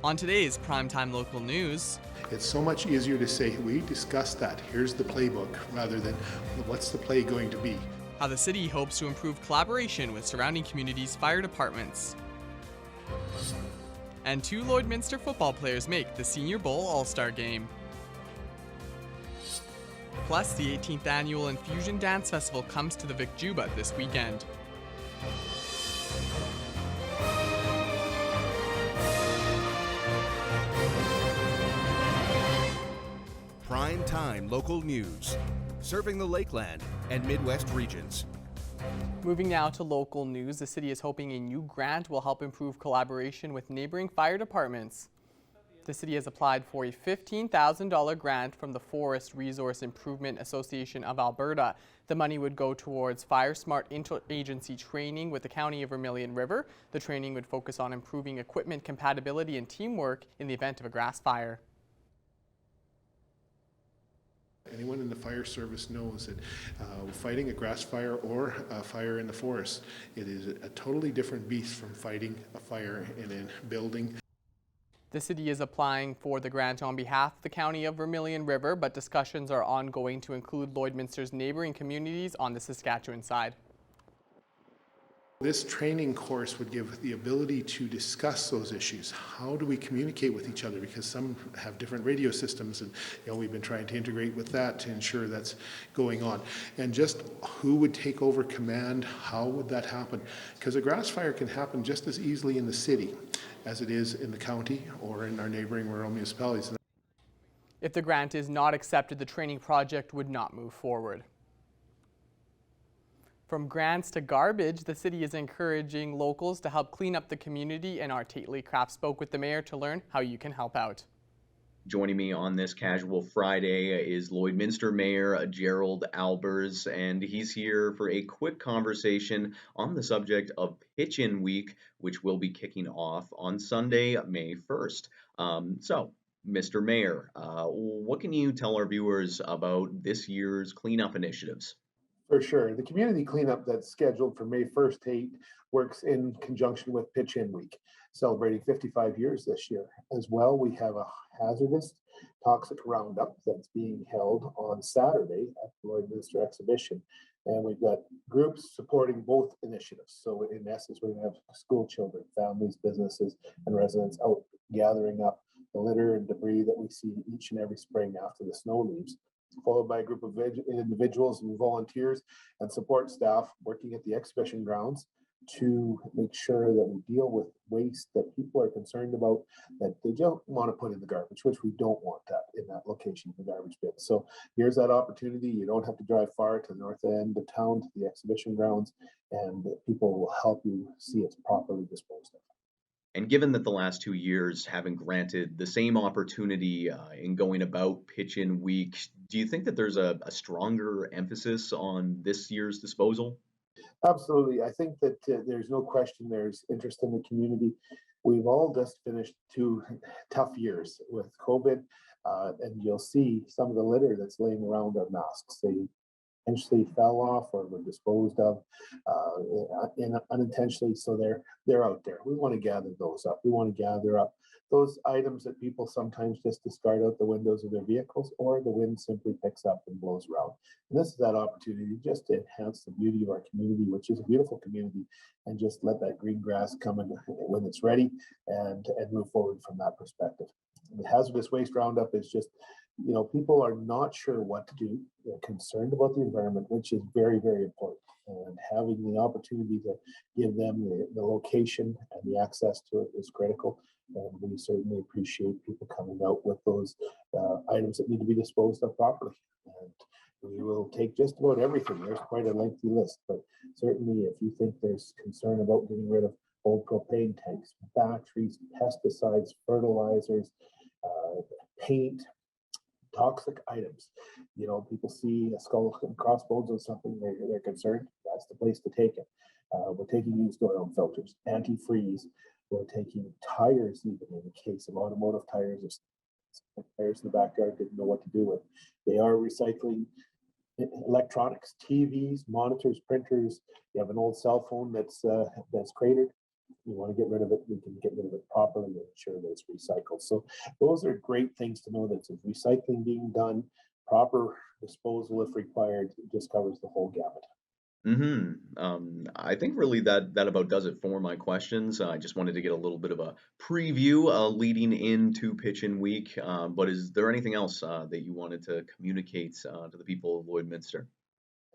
On today's Primetime Local News, It's so much easier to say, we discussed that, here's the playbook, rather than what's the play going to be. how the city hopes to improve collaboration with surrounding communities' fire departments. And 2 Lloydminster football players make the Senior Bowl All-Star Game. Plus, the 18th annual Infusion Dance Festival comes to the Vic Juba this weekend. Prime Time Local News, serving the Lakeland and Midwest regions. Moving now to local news, the city is hoping a new grant will help improve collaboration with neighboring fire departments. The city has applied for a $15,000 grant from the Forest Resource Improvement Association of Alberta. The money would go towards Fire Smart interagency training with the County of Vermilion River. The training would focus on improving equipment compatibility and teamwork in the event of a grass fire. Anyone in the fire service knows that fighting a grass fire or a fire in the forest, it is a totally different beast from fighting a fire in a building. The city is applying for the grant on behalf of the County of Vermilion River, but discussions are ongoing to include Lloydminster's neighboring communities on the Saskatchewan side. This training course would give the ability to discuss those issues. How do we communicate with each other? Because some have different radio systems, and we've been trying to integrate with that to ensure that's going on. And just who would take over command? How would that happen? Because a grass fire can happen just as easily in the city as it is in the county or in our neighboring rural municipalities. If the grant is not accepted, the training project would not move forward. From grants to garbage, the city is encouraging locals to help clean up the community, and our Tate Craft spoke with the mayor to learn how you can help out. Joining me on this Casual Friday is Lloydminster Mayor Gerald Albers, and he's here for a quick conversation on the subject of Pitch-In Week, which will be kicking off on Sunday, May 1st. So, Mr. Mayor, what can you tell our viewers about this year's cleanup initiatives? For sure. The community cleanup that's scheduled for May 1st to 8th works in conjunction with Pitch-In Week, celebrating 55 years this year. As well, we have a hazardous toxic roundup that's being held on Saturday at the Lloydminster exhibition. And we've got groups supporting both initiatives. So in essence, we're going to have school children, families, businesses, and residents out gathering up the litter and debris that we see each and every spring after the snow leaves, followed by a group of individuals and volunteers and support staff working at the exhibition grounds to make sure that we deal with waste that people are concerned about, that they don't want to put in the garbage, which we don't want that in that location, the garbage bin. So here's that opportunity. You don't have to drive far to the north end of town to the exhibition grounds, and people will help you see it's properly disposed of. And given that the last 2 years haven't granted the same opportunity in going about Pitch-In Week, do you think that there's a stronger emphasis on this year's disposal? Absolutely. I think that there's no question there's interest in the community. We've all just finished 2 tough years with COVID, and you'll see some of the litter that's laying around our masks. They intentionally fell off or were disposed of unintentionally, so they're out there. We want to gather those up. We want to gather up those items that people sometimes just discard out the windows of their vehicles, or the wind simply picks up and blows around. And this is that opportunity just to enhance the beauty of our community, which is a beautiful community, and just let that green grass come in when it's ready, and move forward from that perspective. The hazardous waste roundup is just, people are not sure what to do. They're concerned about the environment, which is very, very important. And having the opportunity to give them the location and the access to it is critical. And we certainly appreciate people coming out with those items that need to be disposed of properly. And we will take just about everything. There's quite a lengthy list, but certainly if you think there's concern about getting rid of old propane tanks, batteries, pesticides, fertilizers, paint, toxic items. People see a skull and crossbones or something, they're concerned. That's the place to take it. We're taking used oil filters, antifreeze. We're taking tires, even in the case of automotive tires, or tires in the backyard didn't know what to do with. They are recycling electronics, TVs, monitors, printers. You have an old cell phone that's cratered. You want to get rid of it, we can get rid of it properly and ensure that it's recycled. So those are great things to know, that there's recycling being done, proper disposal if required. It just covers the whole gamut. I think really that about does it for my questions. I just wanted to get a little bit of a preview leading into Pitch-In Week. But is there anything else that you wanted to communicate to the people of Lloydminster?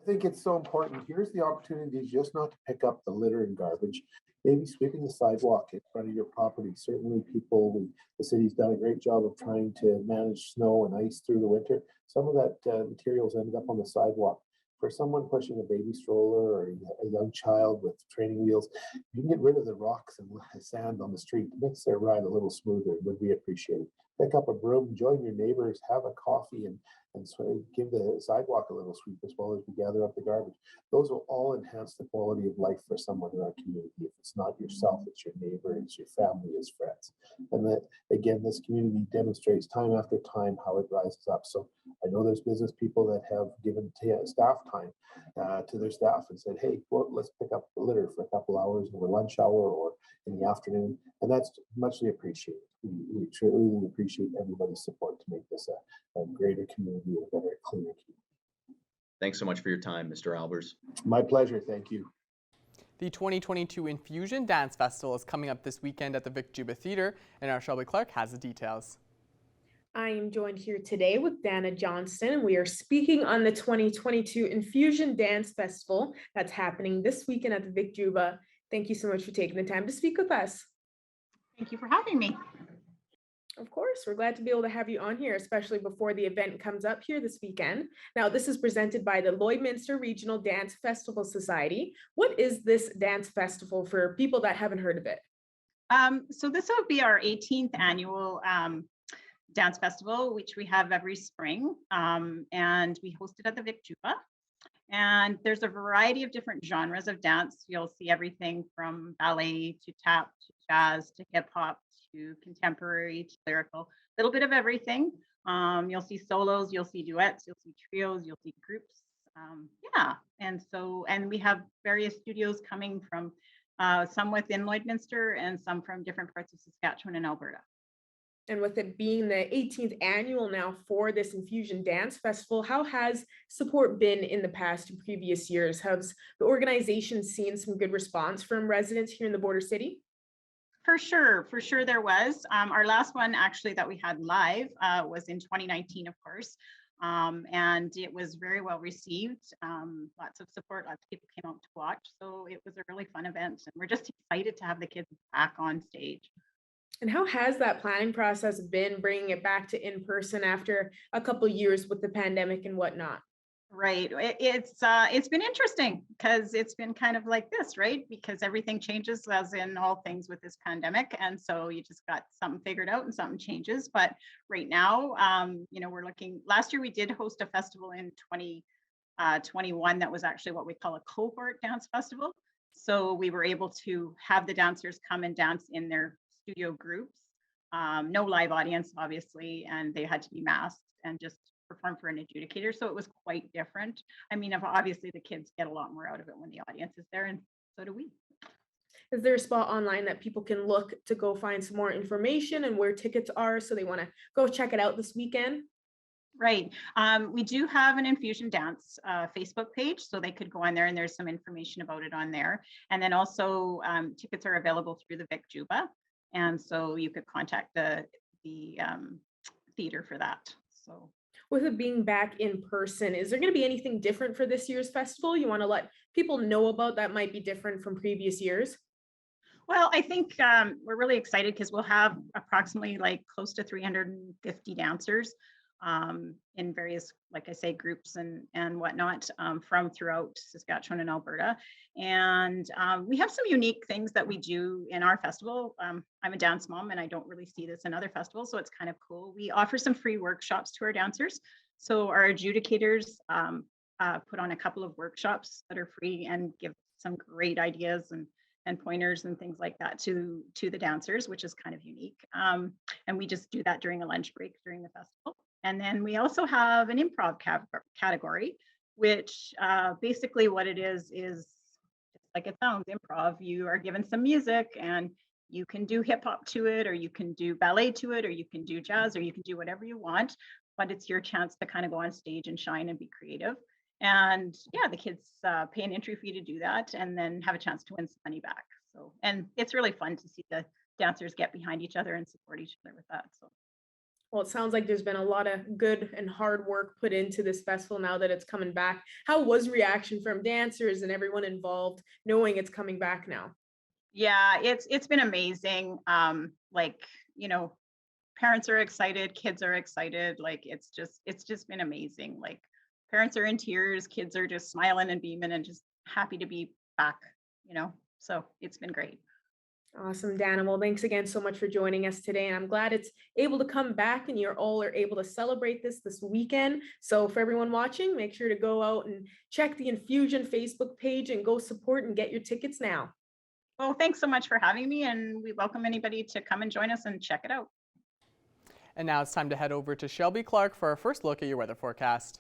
I think it's so important. Here's the opportunity just not to pick up the litter and garbage. Maybe sweeping the sidewalk in front of your property. Certainly the city's done a great job of trying to manage snow and ice through the winter. Some of that material's ended up on the sidewalk. For someone pushing a baby stroller or a young child with training wheels, you can get rid of the rocks and sand on the street. It makes their ride a little smoother. It would be appreciated. Pick up a broom, join your neighbors, have a coffee, and so give the sidewalk a little sweep as well as we gather up the garbage. Those will all enhance the quality of life for someone in our community. If it's not yourself, it's your neighbor, it's your family, it's friends. And that, again, this community demonstrates time after time how it rises up. So I know there's business people that have given staff time to their staff and said, hey, well, let's pick up the litter for a couple hours over lunch hour or in the afternoon. And that's muchly appreciated. We truly appreciate everybody's support to make this a greater community, a better, cleaner community. Thanks so much for your time, Mr. Albers. My pleasure. Thank you. The 2022 Infusion Dance Festival is coming up this weekend at the Vic Juba Theatre, and our Shelby Clark has the details. I am joined here today with Dana Johnston, and we are speaking on the 2022 Infusion Dance Festival that's happening this weekend at the Vic Juba. Thank you so much for taking the time to speak with us. Thank you for having me. Of course, we're glad to be able to have you on here, especially before the event comes up here this weekend. Now, this is presented by the Lloydminster Regional Dance Festival Society. What is this dance festival for people that haven't heard of it? So this will be our 18th annual dance festival, which we have every spring, and we host it at the Vic Juba. And there's a variety of different genres of dance. You'll see everything from ballet to tap to jazz to hip hop to contemporary to lyrical, a little bit of everything. You'll see solos, you'll see duets, you'll see trios, you'll see groups. And we have various studios coming from some within Lloydminster and some from different parts of Saskatchewan and Alberta. And with it being the 18th annual now for this Infusion Dance Festival, how has support been in the past and previous years? Has the organization seen some good response from residents here in the Border City? For sure there was. Our last one actually that we had live was in 2019, of course. And it was very well received. Lots of support, lots of people came out to watch. So it was a really fun event. And we're just excited to have the kids back on stage. And how has that planning process been, bringing it back to in person after a couple of years with the pandemic and whatnot? Right. It's been interesting because it's been kind of like this, right? Because everything changes, as in all things with this pandemic. And so you just got something figured out and something changes. But right now, we're looking, last year we did host a festival in 2021 that was actually what we call a cohort dance festival. So we were able to have the dancers come and dance in their studio groups, no live audience, obviously, and they had to be masked and just perform for an adjudicator. So it was quite different. I mean, obviously the kids get a lot more out of it when the audience is there, and so do we. Is there a spot online that people can look to go find some more information and where tickets are so they want to go check it out this weekend? Right. We do have an Infusion Dance Facebook page, so they could go on there and there's some information about it on there. And then also tickets are available through the Vic Juba. And so you could contact the theater for that. So with it being back in person, is there going to be anything different for this year's festival you want to let people know about that might be different from previous years? Well, I think we're really excited because we'll have approximately close to 350 dancers in various, like I say, groups and whatnot from throughout Saskatchewan and Alberta. And we have some unique things that we do in our festival. I'm a dance mom and I don't really see this in other festivals, so it's kind of cool. We offer some free workshops to our dancers. So our adjudicators put on a couple of workshops that are free and give some great ideas and pointers and things like that to the dancers, which is kind of unique. And we just do that during a lunch break during the festival. And then we also have an improv category, which basically what it is like it sounds, improv. You are given some music and You can do hip hop to it, or you can do ballet to it, or you can do jazz, or you can do whatever you want. But it's your chance to kind of go on stage and shine and be creative. And yeah, the kids pay an entry fee to do that, and then have a chance to win some money back. So, and it's really fun to see the dancers get behind each other and support each other with that. So. Well, it sounds like there's been a lot of good and hard work put into this festival now that it's coming back. How was reaction from dancers and everyone involved knowing it's coming back now? Yeah, it's been amazing. Like, you know, parents are excited, kids are excited. Like it's just been amazing. Like parents are in tears, kids are just smiling and beaming and just happy to be back, you know. So it's been great. Awesome, Dana. Well, thanks again so much for joining us today. And I'm glad it's able to come back and you're all are able to celebrate this weekend. So for everyone watching, make sure to go out and check the Infusion Facebook page and go support and get your tickets now. Well, thanks so much for having me, and we welcome anybody to come and join us and check it out. And now it's time to head over to Shelby Clark for our first look at your weather forecast.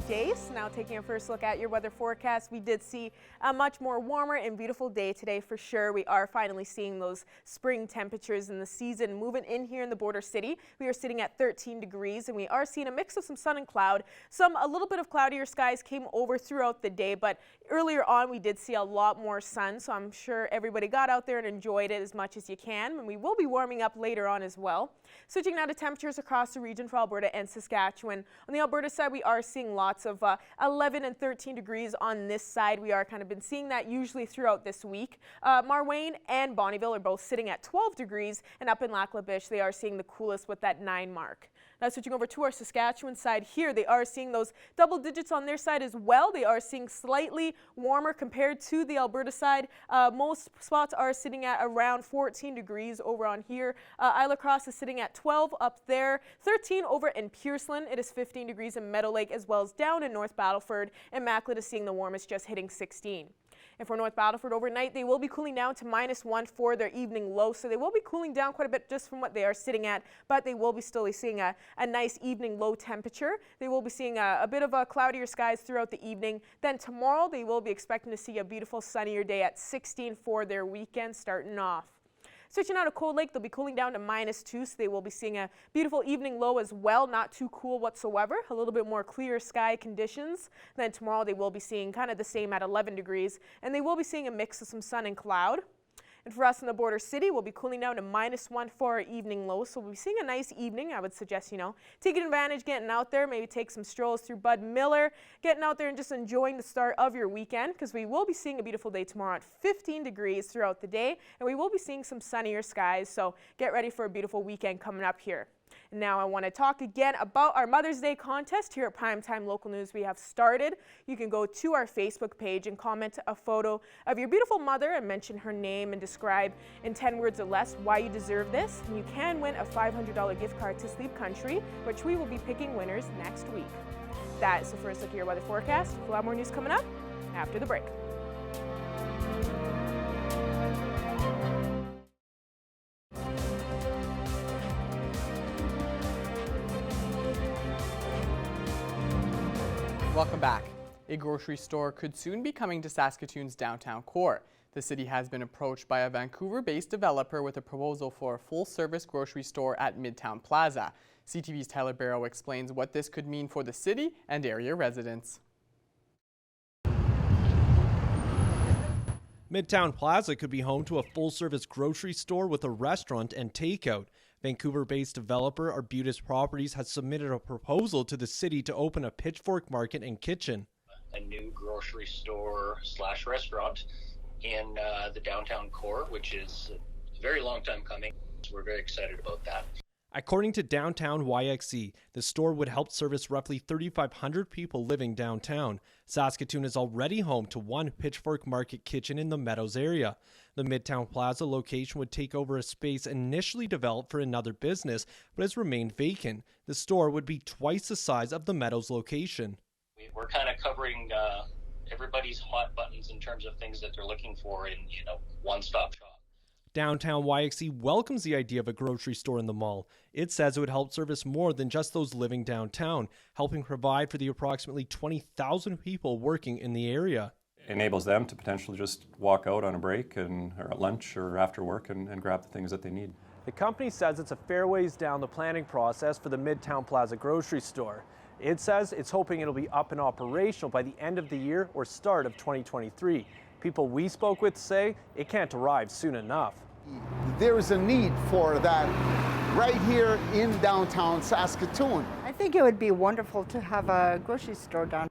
Jace, now taking a first look at your weather forecast, we did see a much more warmer and beautiful day today for sure. We are finally seeing those spring temperatures in the season moving in here in the border city. We are sitting at 13 degrees and we are seeing a mix of some sun and cloud. A little bit of cloudier skies came over throughout the day, but earlier on we did see a lot more sun, so I'm sure everybody got out there and enjoyed it as much as you can, and we will be warming up later on as well. Switching now to temperatures across the region for Alberta and Saskatchewan. On the Alberta side, we are seeing lots of 11 and 13 degrees on this side. We are kind of been seeing that usually throughout this week. Marwayne and Bonnyville are both sitting at 12 degrees, and up in Lac La Biche, they are seeing the coolest with that 9 mark. Now switching over to our Saskatchewan side here, they are seeing those double digits on their side as well. They are seeing slightly warmer compared to the Alberta side. Most spots are sitting at around 14 degrees over on here. Isle Cross is sitting at 12 up there, 13 over in Pearceland. It is 15 degrees in Meadow Lake as well as down in North Battleford, and Macklin is seeing the warmest, just hitting 16. And for North Battleford overnight, they will be cooling down to -1 for their evening low. So they will be cooling down quite a bit just from what they are sitting at, but they will be still seeing a nice evening low temperature. They will be seeing a bit of cloudier skies throughout the evening. Then tomorrow, they will be expecting to see a beautiful sunnier day at 16 for their weekend starting off. Switching out of Cold Lake, they'll be cooling down to -2, so they will be seeing a beautiful evening low as well, not too cool whatsoever, a little bit more clear sky conditions. Then tomorrow they will be seeing kind of the same at 11 degrees, and they will be seeing a mix of some sun and cloud. And for us in the border city, we'll be cooling down to -1 for our evening low. So we'll be seeing a nice evening. I would suggest, taking advantage, getting out there, maybe take some strolls through Bud Miller, getting out there and just enjoying the start of your weekend, because we will be seeing a beautiful day tomorrow at 15 degrees throughout the day, and we will be seeing some sunnier skies. So get ready for a beautiful weekend coming up here. Now I want to talk again about our Mother's Day contest here at Primetime Local News. We have started. You can go to our Facebook page and comment a photo of your beautiful mother and mention her name and describe in 10 words or less why you deserve this. And you can win a $500 gift card to Sleep Country, which we will be picking winners next week. That is the first look at your weather forecast. A lot more news coming up after the break. Welcome back. A grocery store could soon be coming to Saskatoon's downtown core. The city has been approached by a Vancouver-based developer with a proposal for a full-service grocery store at Midtown Plaza. CTV's Tyler Barrow explains what this could mean for the city and area residents. Midtown Plaza could be home to a full-service grocery store with a restaurant and takeout. Vancouver-based developer Arbutus Properties has submitted a proposal to the city to open a Pitchfork Market and kitchen. A new grocery store / restaurant in the downtown core, which is a very long time coming. So we're very excited about that. According to Downtown YXE, the store would help service roughly 3,500 people living downtown. Saskatoon is already home to one Pitchfork Market kitchen in the Meadows area. The Midtown Plaza location would take over a space initially developed for another business, but has remained vacant. The store would be twice the size of the Meadows location. We're kind of covering everybody's hot buttons in terms of things that they're looking for in one-stop shop. Downtown YXC welcomes the idea of a grocery store in the mall. It says it would help service more than just those living downtown, helping provide for the approximately 20,000 people working in the area. It enables them to potentially just walk out on a break or at lunch or after work and grab the things that they need. The company says it's a fair ways down the planning process for the Midtown Plaza grocery store. It says it's hoping it'll be up and operational by the end of the year or start of 2023. People we spoke with say it can't arrive soon enough. There is a need for that right here in downtown Saskatoon. I think it would be wonderful to have a grocery store downtown.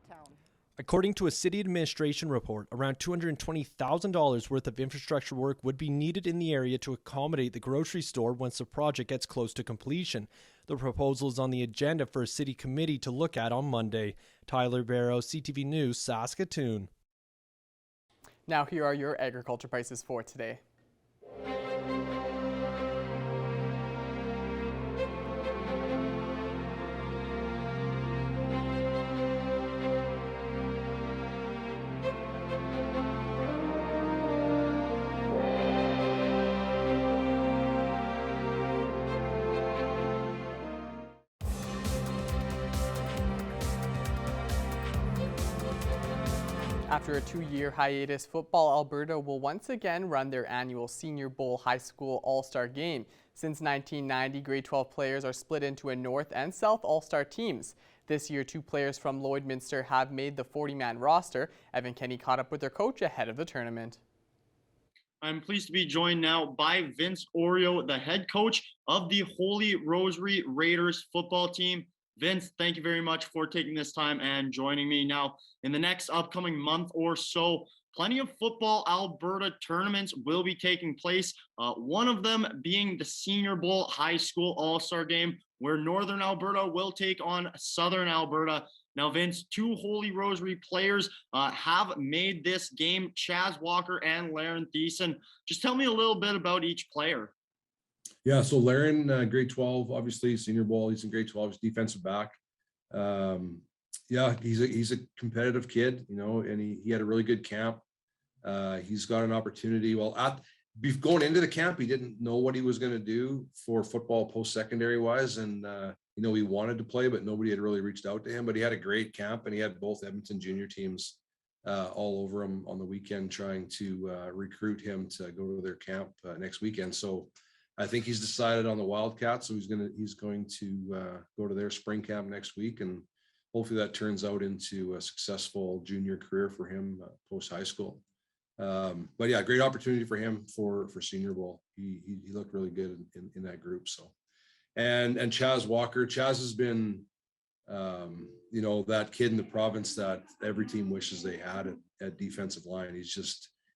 According to a city administration report, around $220,000 worth of infrastructure work would be needed in the area to accommodate the grocery store once the project gets close to completion. The proposal is on the agenda for a city committee to look at on Monday. Tyler Barrow, CTV News, Saskatoon. Now here are your agriculture prices for today. After a 2-year hiatus, Football Alberta will once again run their annual Senior Bowl High School All-Star Game. Since 1990, grade 12 players are split into a North and South All-Star teams. This year, 2 players from Lloydminster have made the 40-man roster. Evan Kenny caught up with their coach ahead of the tournament. I'm pleased to be joined now by Vince Oreo, the head coach of the Holy Rosary Raiders football team. Vince, thank you very much for taking this time and joining me. Now, in the next upcoming month or so, plenty of Football Alberta tournaments will be taking place. One of them being the Senior Bowl High School All-Star Game, where Northern Alberta will take on Southern Alberta. Now, Vince, 2 Holy Rosary players have made this game, Chaz Walker and Laren Thiessen. Just tell me a little bit about each player. Yeah, so Laren, grade 12, obviously Senior Bowl. He's in grade 12. He's defensive back. Yeah, he's a competitive kid, you know, and he had a really good camp. He's got an opportunity. Well, going into the camp, he didn't know what he was going to do for football post-secondary wise, and you know, he wanted to play, but nobody had really reached out to him. But he had a great camp, and he had both Edmonton junior teams all over him on the weekend, trying to recruit him to go to their camp next weekend. So I think he's decided on the Wildcats, so he's going to go to their spring camp next week, and hopefully that turns out into a successful junior career for him post high school. But yeah, great opportunity for him for Senior Bowl. He looked really good in that group. So, and Chaz Walker, Chaz has been, you know, that kid in the province that every team wishes they had at defensive line.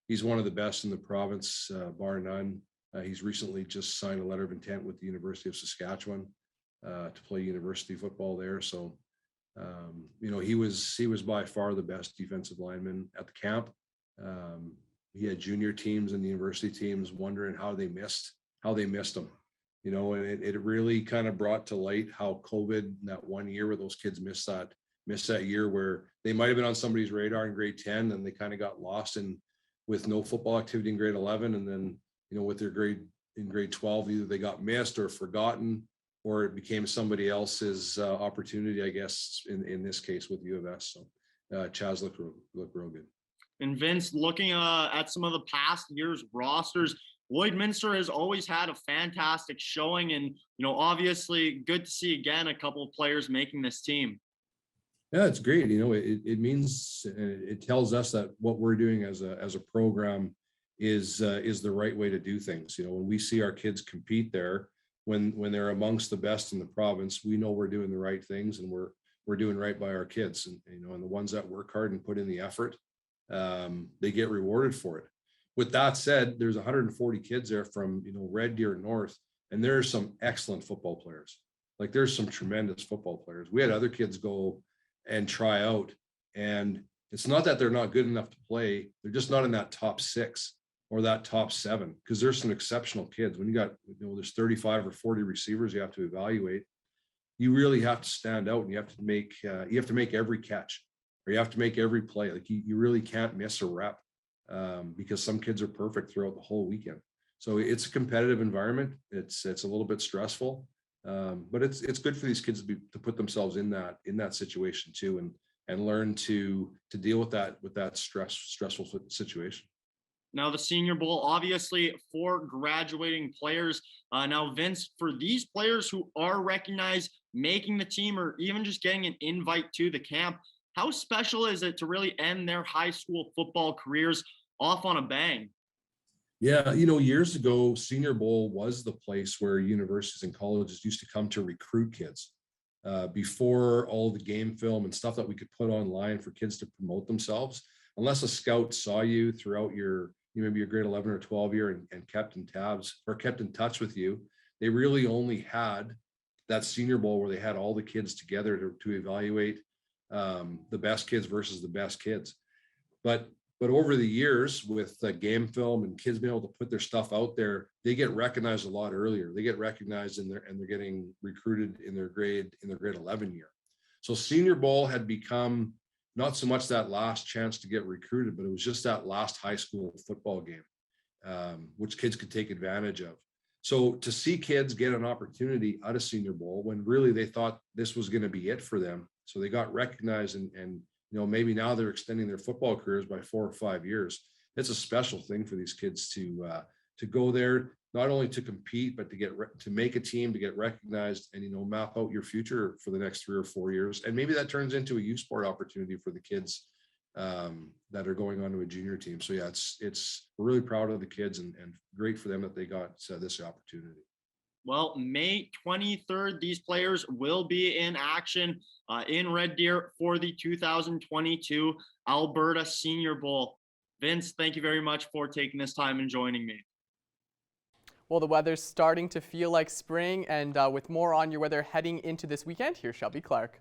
He's one of the best in the province, bar none. He's recently just signed a letter of intent with the University of Saskatchewan to play university football there. So, you know, he was by far the best defensive lineman at the camp. He had junior teams and the university teams wondering how they missed him, you know, and it really kind of brought to light how COVID, that 1 year where those kids missed that year, where they might have been on somebody's radar in grade 10 and they kind of got lost with no football activity in grade 11, and then, you know, with their grade 12, either they got missed or forgotten, or it became somebody else's opportunity, I guess, in this case with U of S. So Chaz looked real good. And Vince, looking at some of the past year's rosters, Lloydminster has always had a fantastic showing, and, you know, obviously good to see again a couple of players making this team. Yeah, it's great. You know, it means, it tells us that what we're doing as a program is the right way to do things. You know, when we see our kids compete there, when they're amongst the best in the province, we know we're doing the right things, and we're doing right by our kids. And, you know, and the ones that work hard and put in the effort, they get rewarded for it. With that said, there's 140 kids there from, you know, Red Deer North, and there's some excellent football players. Like, there's some tremendous football players. We had other kids go and try out, and it's not that they're not good enough to play. They're just not in that top 6 or that top 7, because there's some exceptional kids. When you got, you know, there's 35 or 40 receivers you have to evaluate, you really have to stand out, and you have to make every catch, or you have to make every play. Like, you really can't miss a rep, because some kids are perfect throughout the whole weekend. So it's a competitive environment. It's a little bit stressful, but it's good for these kids to put themselves in that situation too, and learn to deal with that stressful situation. Now the Senior Bowl, obviously for graduating players. Now, Vince, for these players who are recognized, making the team, or even just getting an invite to the camp, how special is it to really end their high school football careers off on a bang? Yeah, years ago, Senior Bowl was the place where universities and colleges used to come to recruit kids. Before all the game film and stuff that we could put online for kids to promote themselves, unless a scout saw you throughout maybe your grade 11 or 12 year and kept in tabs or kept in touch with you, they really only had that Senior Bowl where they had all the kids together to evaluate the best kids versus the best kids. But over the years, with game film and kids being able to put their stuff out there, they get recognized a lot earlier. They get recognized and they're getting recruited in their grade 11 year. So Senior Bowl had become not so much that last chance to get recruited, but it was just that last high school football game, which kids could take advantage of. So to see kids get an opportunity out of Senior Bowl when really they thought this was going to be it for them, so they got recognized and maybe now they're extending their football careers by 4 or 5 years. It's a special thing for these kids to go there, not only to compete, but to make a team, to get recognized, and map out your future for the next 3 or 4 years. And maybe that turns into a youth sport opportunity for the kids that are going on to a junior team. So yeah, we're really proud of the kids and great for them that they got this opportunity. Well, May 23rd, these players will be in action in Red Deer for the 2022 Alberta Senior Bowl. Vince, thank you very much for taking this time and joining me. Well, the weather's starting to feel like spring, and with more on your weather heading into this weekend, here's Shelby Clark.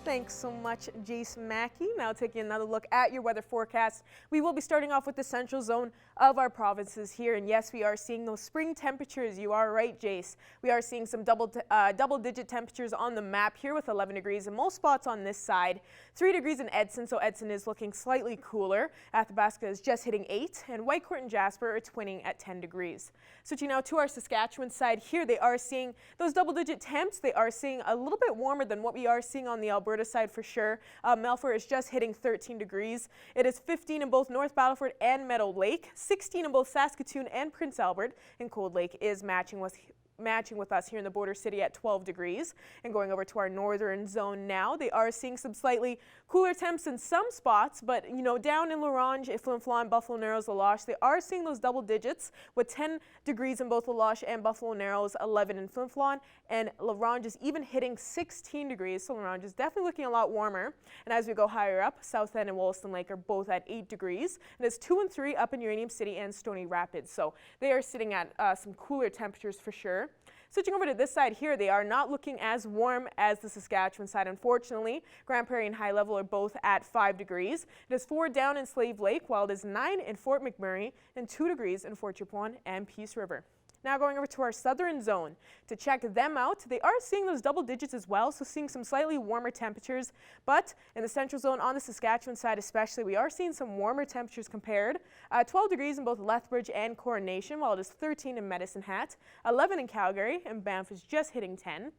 Thanks so much, Jace Mackey. Now taking another look at your weather forecast. We will be starting off with the central zone of our provinces here. And yes, we are seeing those spring temperatures. You are right, Jace. We are seeing some double-digit temperatures on the map here with 11 degrees in most spots on this side. 3 degrees in Edson, so Edson is looking slightly cooler. Athabasca is just hitting 8, and Whitecourt and Jasper are twinning at 10 degrees. Switching now to our Saskatchewan side here, they are seeing those double-digit temps. They are seeing a little bit warmer than what we are seeing on the Alberta side for sure. Melfort is just hitting 13 degrees. It is 15 in both North Battleford and Meadow Lake, 16 in both Saskatoon and Prince Albert, and Cold Lake is matching with us here in the border city at 12 degrees. And going over to our northern zone now, they are seeing some slightly cooler temps in some spots, but down in La Ronge, Flin Flon, Buffalo Narrows, La Loche, they are seeing those double digits with 10 degrees in both La Loche and Buffalo Narrows, 11 in Flin Flon, and La Ronge is even hitting 16 degrees, so La Ronge is definitely looking a lot warmer. And as we go higher up, South End and Wollaston Lake are both at 8 degrees, and it's 2 and 3 up in Uranium City and Stony Rapids, so they are sitting at some cooler temperatures for sure. Switching over to this side here, they are not looking as warm as the Saskatchewan side, unfortunately. Grand Prairie and High Level are both at 5 degrees. It is 4 down in Slave Lake, while it is 9 in Fort McMurray and 2 degrees in Fort Chipewyan and Peace River. Now going over to our southern zone to check them out. They are seeing those double digits as well, so seeing some slightly warmer temperatures. But in the central zone on the Saskatchewan side especially, we are seeing some warmer temperatures compared. 12 degrees in both Lethbridge and Coronation, while it is 13 in Medicine Hat, 11 in Calgary, and Banff is just hitting 10.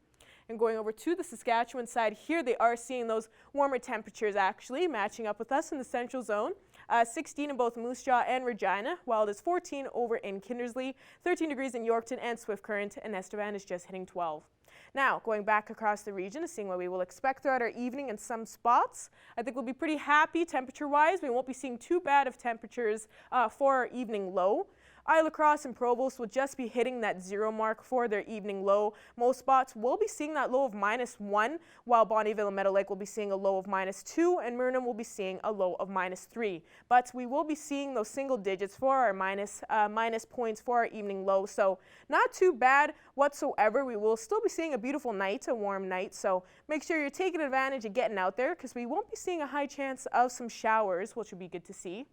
And going over to the Saskatchewan side here, they are seeing those warmer temperatures actually matching up with us in the central zone. 16 in both Moose Jaw and Regina, while it is 14 over in Kindersley, 13 degrees in Yorkton and Swift Current, and Estevan is just hitting 12. Now, going back across the region, seeing what we will expect throughout our evening in some spots. I think we'll be pretty happy temperature-wise. We won't be seeing too bad of temperatures for our evening low. Isle La Crosse and Provost will just be hitting that 0 mark for their evening low. Most spots will be seeing that low of -1, while Bonnyville and Meadow Lake will be seeing a low of -2, and Murnum will be seeing a low of -3. But we will be seeing those single digits for our minus points for our evening low, so not too bad whatsoever. We will still be seeing a beautiful night, a warm night, so make sure you're taking advantage of getting out there because we won't be seeing a high chance of some showers, which would be good to see.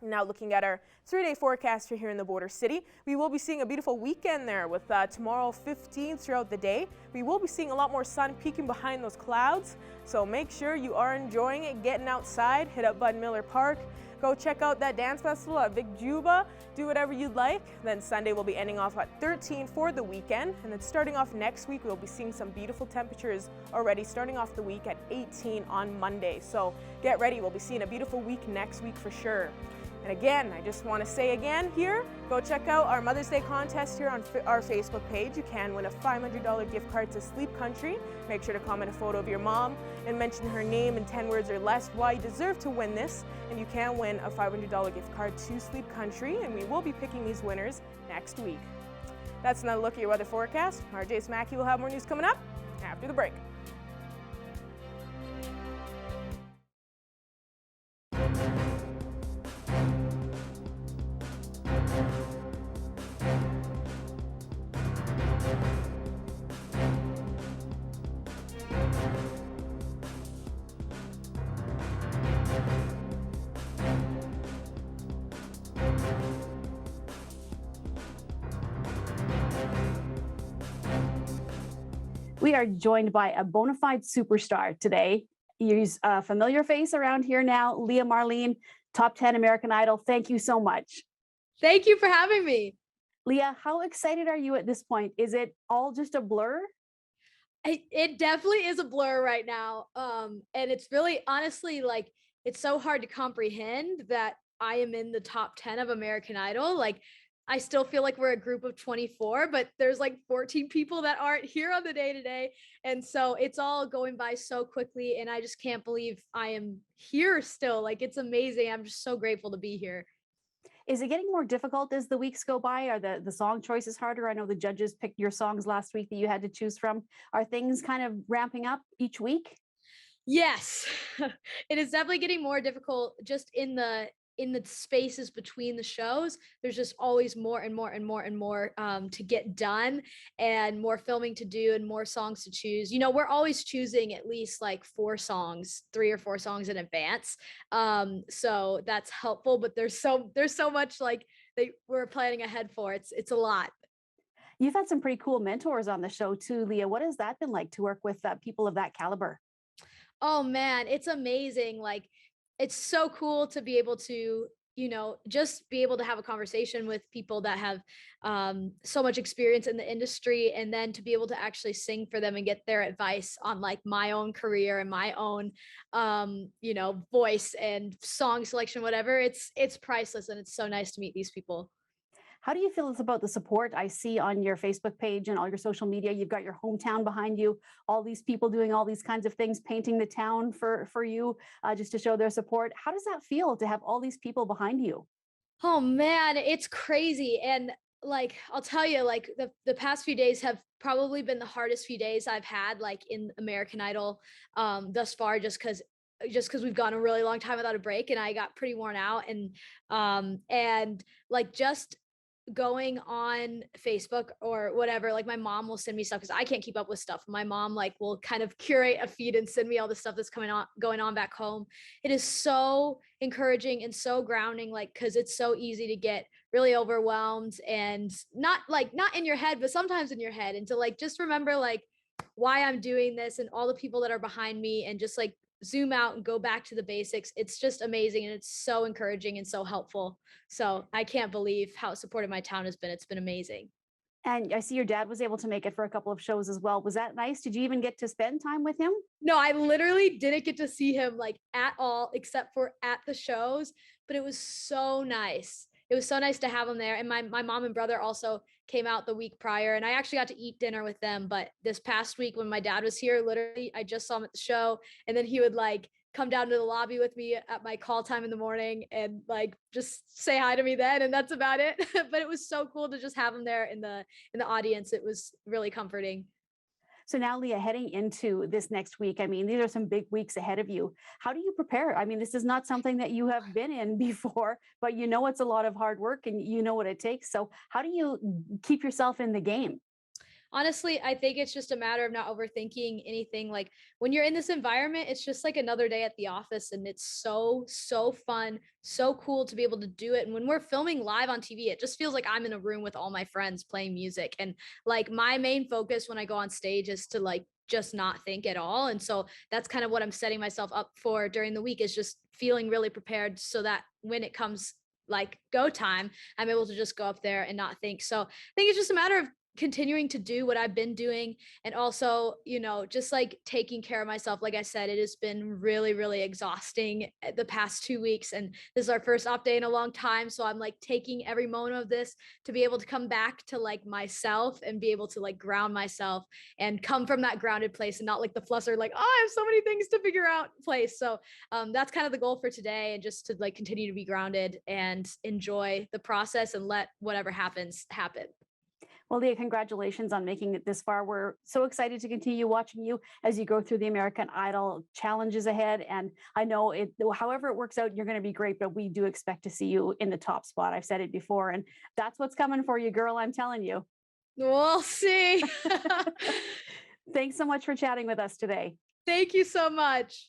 Now looking at our 3-day forecast here in the border city, we will be seeing a beautiful weekend there with tomorrow 15 throughout the day. We will be seeing a lot more sun peeking behind those clouds, so make sure you are enjoying it, getting outside, hit up Bud Miller Park, go check out that dance festival at Big Juba, do whatever you'd like. Then Sunday we'll be ending off at 13 for the weekend, and then starting off next week we'll be seeing some beautiful temperatures already starting off the week at 18 on Monday. So get ready, we'll be seeing a beautiful week next week for sure. And again, I just want to say again here, go check out our Mother's Day contest here on our Facebook page. You can win a $500 gift card to Sleep Country. Make sure to comment a photo of your mom and mention her name in 10 words or less why you deserve to win this. And you can win a $500 gift card to Sleep Country, and we will be picking these winners next week. That's another look at your weather forecast. RJ Smacky will have more news coming up after the break. We are joined by a bona fide superstar today. He's a familiar face around here now. Leah Marlene, top 10 American Idol. Thank you so much. Thank you for having me. Leah, how excited are you at this point? Is it all just a blur? It definitely is a blur right now. And it's really honestly like, it's so hard to comprehend that I am in the top 10 of American Idol. Like, I still feel like we're a group of 24, but there's like 14 people that aren't here on the day to day. And so it's all going by so quickly. And I just can't believe I am here still. Like, it's amazing. I'm just so grateful to be here. Is it getting more difficult as the weeks go by? Are the song choices harder? I know the judges picked your songs last week that you had to choose from. Are things kind of ramping up each week? Yes, it is definitely getting more difficult just in the spaces between the shows. There's just always more and more and more and more to get done, and more filming to do, and more songs to choose. You know, we're always choosing at least like 3 or 4 songs in advance. So that's helpful, but there's so much like we're planning ahead for. It's a lot. You've had some pretty cool mentors on the show too, Leah. What has that been like to work with people of that caliber? Oh man, it's amazing. Like, it's so cool to be able to, you know, just be able to have a conversation with people that have so much experience in the industry, and then to be able to actually sing for them and get their advice on like my own career and my own, you know, voice and song selection, whatever. It's priceless, and it's so nice to meet these people. How do you feel about the support I see on your Facebook page and all your social media? You've got your hometown behind you, all these people doing all these kinds of things, painting the town for you, just to show their support. How does that feel to have all these people behind you? Oh man, it's crazy. And like, I'll tell you, like the past few days have probably been the hardest few days I've had like in American Idol thus far, just because we've gone a really long time without a break, and I got pretty worn out. And like just going on Facebook or whatever, like my mom will send me stuff because I can't keep up with stuff. My mom like will kind of curate a feed and send me all the stuff that's going on back home. It is so encouraging and so grounding, like, because it's so easy to get really overwhelmed, and not in your head, but sometimes in your head, and to like just remember like why I'm doing this and all the people that are behind me, and just like zoom out and go back to the basics. It's just amazing, and it's so encouraging and so helpful. So I can't believe how supportive my town has been. It's been amazing. And I see your dad was able to make it for a couple of shows as well. Was that nice? Did you even get to spend time with him? No, I literally didn't get to see him like at all, except for at the shows, but it was so nice. It was so nice to have him there. And my mom and brother also came out the week prior, and I actually got to eat dinner with them. But this past week when my dad was here, literally, I just saw him at the show, and then he would like come down to the lobby with me at my call time in the morning and like just say hi to me then, and that's about it. But it was so cool to just have him there in the audience. It was really comforting. So now, Leah, heading into this next week, I mean, these are some big weeks ahead of you. How do you prepare? I mean, this is not something that you have been in before, but you know it's a lot of hard work and you know what it takes. So how do you keep yourself in the game? honestly, I think it's just a matter of not overthinking anything. Like when you're in this environment, it's just like another day at the office, and it's so fun, so cool to be able to do it. And when we're filming live on TV, it just feels like I'm in a room with all my friends playing music. And like my main focus when I go on stage is to like just not think at all. And so that's kind of what I'm setting myself up for during the week, is just feeling really prepared so that when it comes like go time, I'm able to just go up there and not think. So I think it's just a matter of continuing to do what I've been doing, and also, you know, just like taking care of myself. Like I said, it has been really exhausting the past 2 weeks, and this is our first off day in a long time. So I'm like taking every moment of this to be able to come back to like myself and be able to like ground myself and come from that grounded place and not like the fluster, like, oh, I have so many things to figure out place. So that's kind of the goal for today, and just to like continue to be grounded and enjoy the process and let whatever happens happen. Well, Leah, congratulations on making it this far. We're so excited to continue watching you as you go through the American Idol challenges ahead. And I know however it works out, you're going to be great, but we do expect to see you in the top spot. I've said it before, and that's what's coming for you, girl. I'm telling you. We'll see. Thanks so much for chatting with us today. Thank you so much.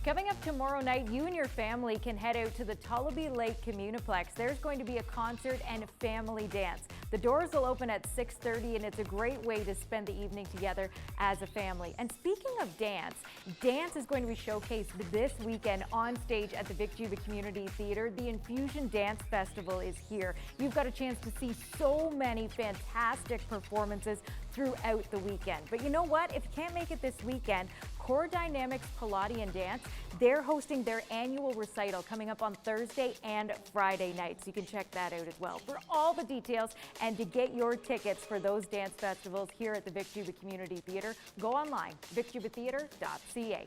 Coming up tomorrow night, you and your family can head out to the Tullabee Lake Communiplex. There's going to be a concert and a family dance. The doors will open at 6:30, and it's a great way to spend the evening together as a family. And speaking of dance, dance is going to be showcased this weekend on stage at the Vic Juba Community Theatre. The Infusion Dance Festival is here. You've got a chance to see so many fantastic performances throughout the weekend. But you know what? If you can't make it this weekend, Core Dynamics Pilates Dance, they're hosting their annual recital coming up on Thursday and Friday nights. You can check that out as well. For all the details and to get your tickets for those dance festivals here at the Vic Juba Community Theatre, go online, vicjubatheatre.ca.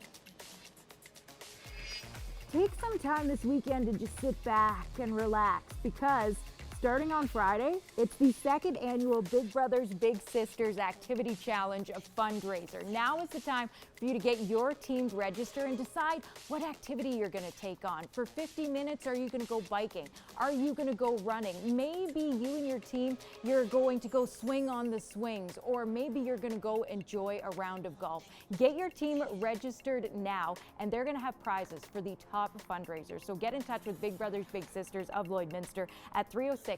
Take some time this weekend to just sit back and relax, because starting on Friday, it's the second annual Big Brothers Big Sisters Activity Challenge of fundraiser. Now is the time for you to get your team registered and decide what activity you're going to take on. For 50 minutes, are you going to go biking? Are you going to go running? Maybe you and your team, you're going to go swing on the swings, or maybe you're going to go enjoy a round of golf. Get your team registered now, and they're going to have prizes for the top fundraisers. So get in touch with Big Brothers Big Sisters of Lloydminster at 306-825-5757.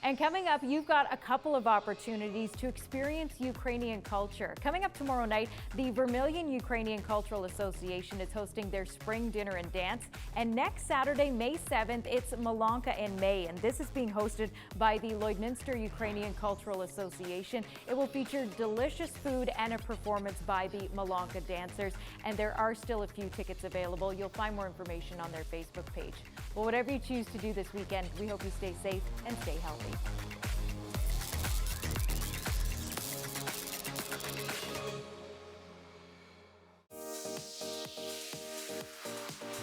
And coming up, you've got a couple of opportunities to experience Ukrainian culture. Coming up tomorrow night, the Vermilion Ukrainian Cultural Association is hosting their spring dinner and dance. And next Saturday, May 7th, it's Malonka in May. And this is being hosted by the Lloydminster Ukrainian Cultural Association. It will feature delicious food and a performance by the Malonka dancers. And there are still a few tickets available. You'll find more information on their Facebook page. Well, whatever you choose to do this weekend, we hope you stay safe and stay healthy.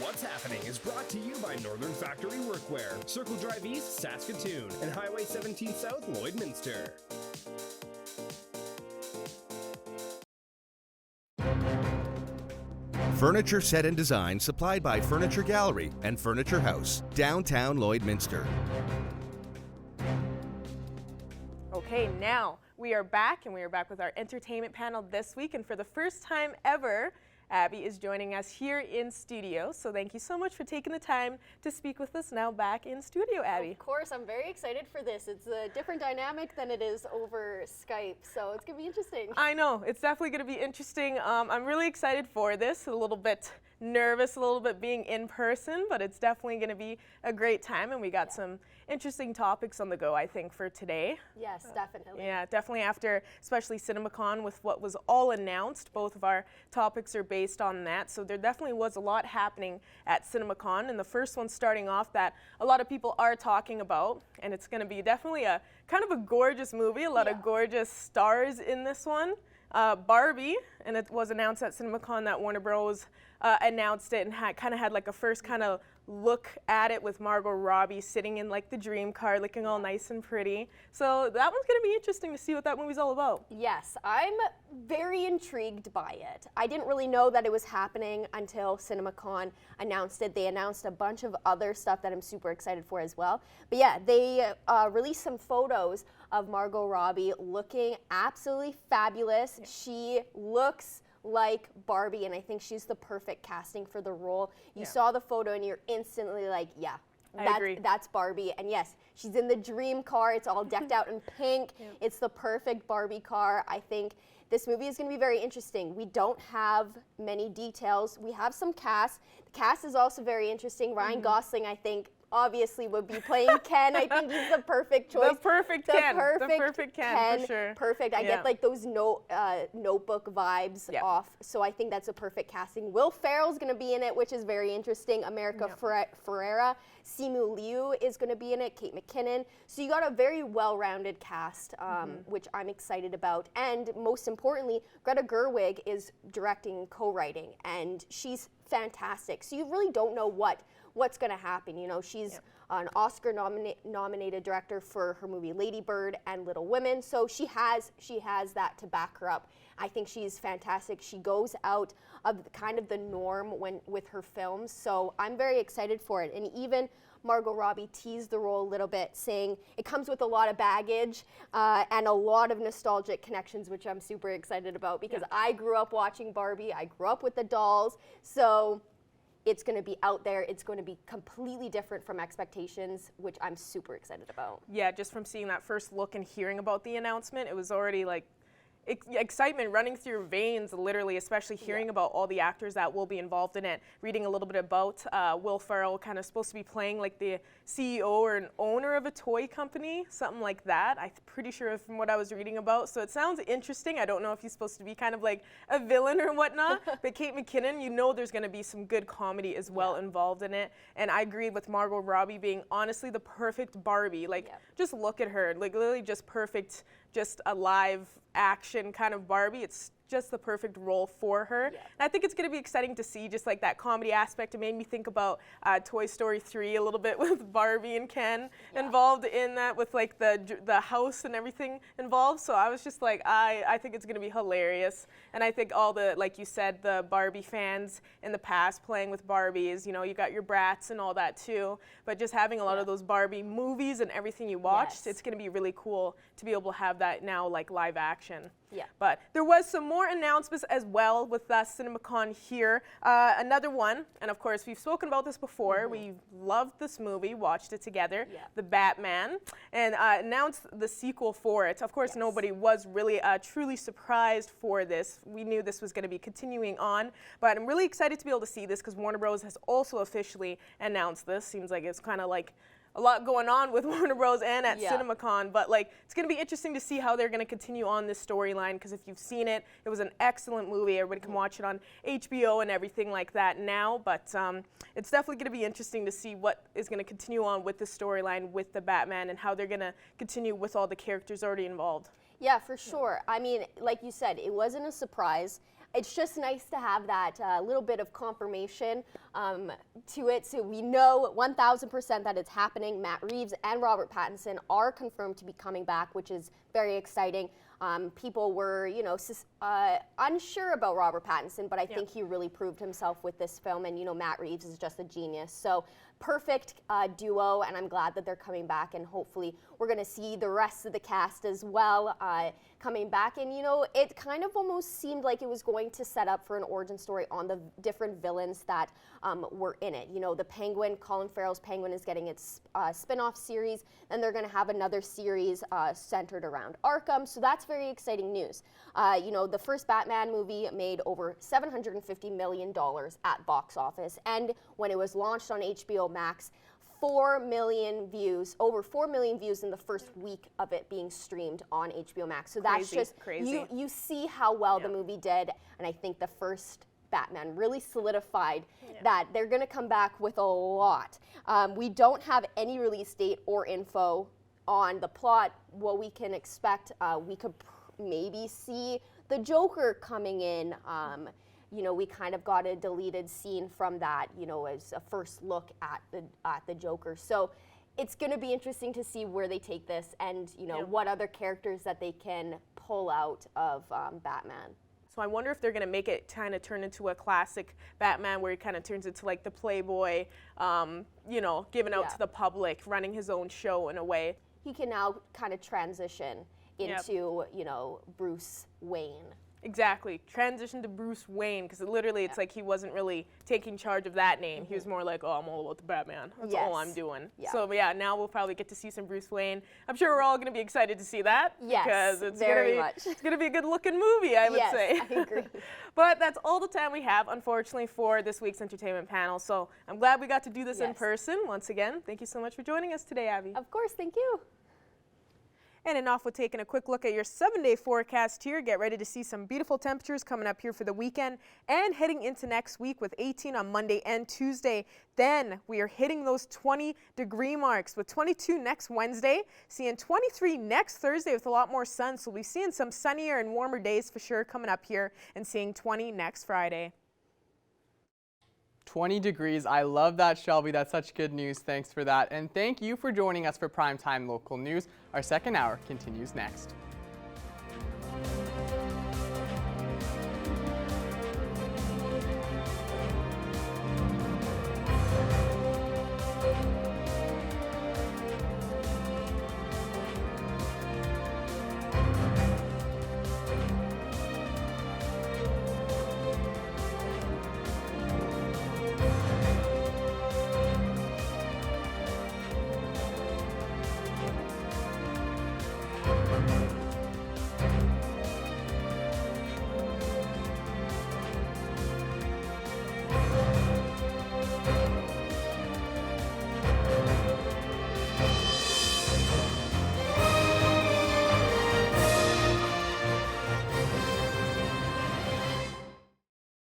What's Happening is brought to you by Northern Factory Workwear, Circle Drive East, Saskatoon, and Highway 17 South, Lloydminster. Furniture set and design supplied by Furniture Gallery and Furniture House, downtown Lloydminster. Okay, now we are back, and we are back with our entertainment panel this week. And for the first time ever, Abby is joining us here in studio. So thank you so much for taking the time to speak with us now back in studio, Abby. Of course, I'm very excited for this. It's a different dynamic than it is over Skype, so it's going to be interesting. I know, it's definitely going to be interesting. I'm really excited for this, a little bit nervous, a little bit being in person, but it's definitely going to be a great time, and we got some interesting topics on the go, I think, for today. Yes, definitely. Yeah, definitely after, especially CinemaCon with what was all announced. Both of our topics are based on that, so there definitely was a lot happening at CinemaCon, and the first one starting off that a lot of people are talking about, and it's going to be definitely a kind of a gorgeous movie, a lot of gorgeous stars in this one. Barbie, and it was announced at CinemaCon that Warner Bros. announced it and kind of had like a first kind of look at it with Margot Robbie sitting in like the dream car looking all nice and pretty. So that one's going to be interesting to see what that movie's all about. Yes, I'm very intrigued by it. I didn't really know that it was happening until CinemaCon announced it. They announced a bunch of other stuff that I'm super excited for as well. But yeah, they released some photos of Margot Robbie looking absolutely fabulous. She looks like Barbie, and I think she's the perfect casting for the role. You saw the photo and you're instantly like, yeah, that's Barbie. And yes, she's in the dream car. It's all decked out in pink. It's the perfect Barbie car. I think this movie is going to be very interesting. We don't have many details. We have some cast. The cast is also very interesting. Ryan Gosling, I think, obviously would be playing Ken. I think he's the perfect choice. The perfect Ken, for sure. Perfect. I get like those Notebook vibes off. So I think that's a perfect casting. Will Ferrell's going to be in it, which is very interesting. America Ferrera. Simu Liu is going to be in it. Kate McKinnon. So you got a very well-rounded cast, which I'm excited about. And most importantly, Greta Gerwig is directing, co-writing, and she's fantastic. So you really don't know what's going to happen. You know, she's an Oscar nominated director for her movie Lady Bird and Little Women, so she has that to back her up. I think she's fantastic. She goes out of kind of the norm with her films, so I'm very excited for it. And even Margot Robbie teased the role a little bit, saying it comes with a lot of baggage and a lot of nostalgic connections, which I'm super excited about because I grew up watching Barbie. I grew up with the dolls, so it's going to be out there. It's going to be completely different from expectations, which I'm super excited about. Yeah, just from seeing that first look and hearing about the announcement, it was already like excitement running through your veins, literally, especially hearing about all the actors that will be involved in it. Reading a little bit about Will Ferrell, kind of supposed to be playing like the CEO or an owner of a toy company, something like that. I'm pretty sure from what I was reading about. So it sounds interesting. I don't know if he's supposed to be kind of like a villain or whatnot, but Kate McKinnon, you know there's going to be some good comedy as well involved in it. And I agree with Margot Robbie being honestly the perfect Barbie. Like, just look at her, like literally just perfect, just a live action kind of Barbie. It's just the perfect role for her. And I think it's going to be exciting to see just like that comedy aspect. It made me think about Toy Story 3 a little bit with Barbie and Ken involved in that, with like the house and everything involved. So I was just like, I think it's going to be hilarious. And I think all the, like you said, the Barbie fans in the past playing with Barbies, you know, you got your brats and all that too. But just having a lot of those Barbie movies and everything you watched, it's going to be really cool to be able to have that now like live action. But there was some more announcements as well with CinemaCon here. Another one, and of course we've spoken about this before. We loved this movie, watched it together, The Batman, and announced the sequel for it. Of course, nobody was really truly surprised for this. We knew this was going to be continuing on, but I'm really excited to be able to see this because Warner Bros. Has also officially announced this. Seems like it's kind of like a lot going on with Warner Bros. And at CinemaCon, but like it's going to be interesting to see how they're going to continue on this storyline, because if you've seen it, it was an excellent movie. Everybody can watch it on HBO and everything like that now, but it's definitely going to be interesting to see what is going to continue on with the storyline with the Batman and how they're going to continue with all the characters already involved. Yeah, for sure. I mean, like you said, it wasn't a surprise. It's just nice to have that little bit of confirmation to it, so we know 1,000% that it's happening. Matt Reeves and Robert Pattinson are confirmed to be coming back, which is very exciting. People were, you know, unsure about Robert Pattinson, but I think he really proved himself with this film, and, you know, Matt Reeves is just a genius. So perfect duo, and I'm glad that they're coming back, and hopefully we're going to see the rest of the cast as well coming back. And, you know, it kind of almost seemed like it was going to set up for an origin story on the different villains that were in it. You know, the Penguin, Colin Farrell's Penguin is getting its spin-off series, and they're going to have another series centered around Arkham, so that's very exciting news. You know, the first Batman movie made over $750 million at box office, and when it was launched on HBO Max, 4 million views, over 4 million views in the first week of it being streamed on HBO Max. So that's just crazy. You see how well the movie did, and I think the first Batman really solidified that they're going to come back with a lot. We don't have any release date or info on the plot. What we can expect, we could maybe see the Joker coming in. you know, we kind of got a deleted scene from that, you know, as a first look at the Joker. So it's going to be interesting to see where they take this and, you know, what other characters that they can pull out of Batman. So I wonder if they're going to make it kind of turn into a classic Batman where he kind of turns into like the playboy, you know, given out to the public, running his own show in a way. He can now kind of transition into, you know, Bruce Wayne. Exactly. Transition to Bruce Wayne, because literally it's like he wasn't really taking charge of that name. He was more like, oh, I'm all about the Batman. That's all I'm doing. So yeah, now we'll probably get to see some Bruce Wayne. I'm sure we're all going to be excited to see that. Yes, because it's very much. It's going to be a good looking movie, I would say. I agree. But that's all the time we have, unfortunately, for this week's entertainment panel. So I'm glad we got to do this in person once again. Thank you so much for joining us today, Abby. Of course, thank you. And enough with taking a quick look at your 7-day forecast here. Get ready to see some beautiful temperatures coming up here for the weekend and heading into next week with 18 on Monday and Tuesday. Then we are hitting those 20-degree marks with 22 next Wednesday, seeing 23 next Thursday with a lot more sun. So we'll be seeing some sunnier and warmer days for sure coming up here and seeing 20 next Friday. 20 degrees. I love that, Shelby. That's such good news. Thanks for that. And thank you for joining us for Primetime Local News. Our second hour continues next.